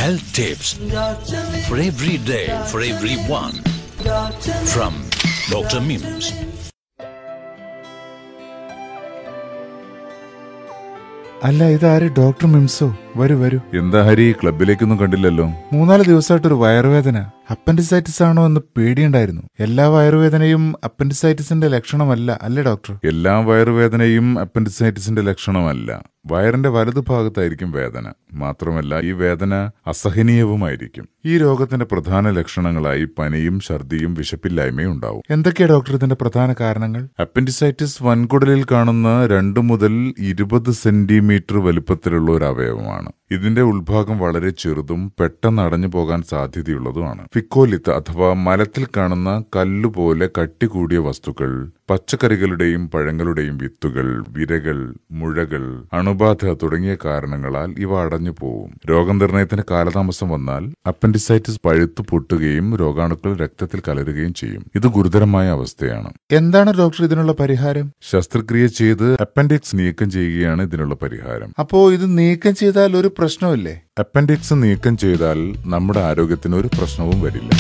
Health tips for every day, for everyone. From Dr. Mims. അല്ല, ഇതാര്? Doctor മിംസോ? വരൂ വരൂ. എന്താ ഹരി, ക്ലബിലേക്കൊന്നും കണ്ടില്ലല്ലോ? 3-4 ദിവസമായിട്ടൊരു വയറുവേദന. അപ്പൻഡിസൈറ്റിസ് ആണോ എന്ന് പേടിയുണ്ടായിരുന്നു. എല്ലാ വയറുവേദനയും അപ്പൻഡിസൈറ്റിസിന്റെ ലക്ഷണമല്ല, അല്ലേ ഡോക്ടർ? എല്ലാ വയറുവേദനയും അപ്പൻഡിസൈറ്റിസിന്റെ ലക്ഷണമല്ല. വയറിന്റെ വലതുഭാഗത്തായിരിക്കും വേദന. മാത്രമല്ല, ഈ വേദന അസഹനീയവുമായിരിക്കും. ഈ രോഗത്തിന്റെ പ്രധാന ലക്ഷണങ്ങളായി പനിയും ഛർദിയും വിശപ്പില്ലായ്മയും ഉണ്ടാവും. എന്തൊക്കെയാ ഡോക്ടർ ഇതിന്റെ പ്രധാന കാരണങ്ങൾ? അപ്പൻഡിസൈറ്റിസ് വൻകുടലിൽ കാണുന്ന 2 മുതൽ 20 സെന്റിമീറ്റർ വലുപ്പത്തിലുള്ള ഒരു അവയവമാണ്. ഇതിന്റെ ഉൾഭാഗം വളരെ ചെറുതും പെട്ടെന്ന് അടഞ്ഞു പോകാൻ സാധ്യതയുള്ളതുമാണ്. ഫിക്കോലിത്ത് അഥവാ മലത്തിൽ കാണുന്ന കല്ലുപോലെ കട്ടി കൂടിയ വസ്തുക്കൾ, പച്ചക്കറികളുടെയും പഴങ്ങളുടെയും വിത്തുകൾ, വിരകൾ, മുഴകൾ, അണുബാധ തുടങ്ങിയ കാരണങ്ങളാൽ ഇവ അടഞ്ഞു പോവും. രോഗനിർണയത്തിന് കാലതാമസം വന്നാൽ അപ്പൻഡിസൈറ്റിസ് പഴുത്തു പൊട്ടുകയും രോഗാണുക്കൾ രക്തത്തിൽ കലരുകയും ചെയ്യും. ഇത് ഗുരുതരമായ അവസ്ഥയാണ്. എന്താണ് ഡോക്ടർ ഇതിനുള്ള പരിഹാരം? ശസ്ത്രക്രിയ ചെയ്ത് അപ്പൻഡിക്സ് നീക്കം ചെയ്യുകയാണ് ഇതിനുള്ള പരിഹാരം. അപ്പോ ഇത് നീക്കം ചെയ്താൽ ഒരു പ്രശ്നമില്ലേ? അപ്പൻഡിക്സ് നീക്കം ചെയ്താൽ നമ്മുടെ ആരോഗ്യത്തിന് ഒരു പ്രശ്നവും വരില്ല.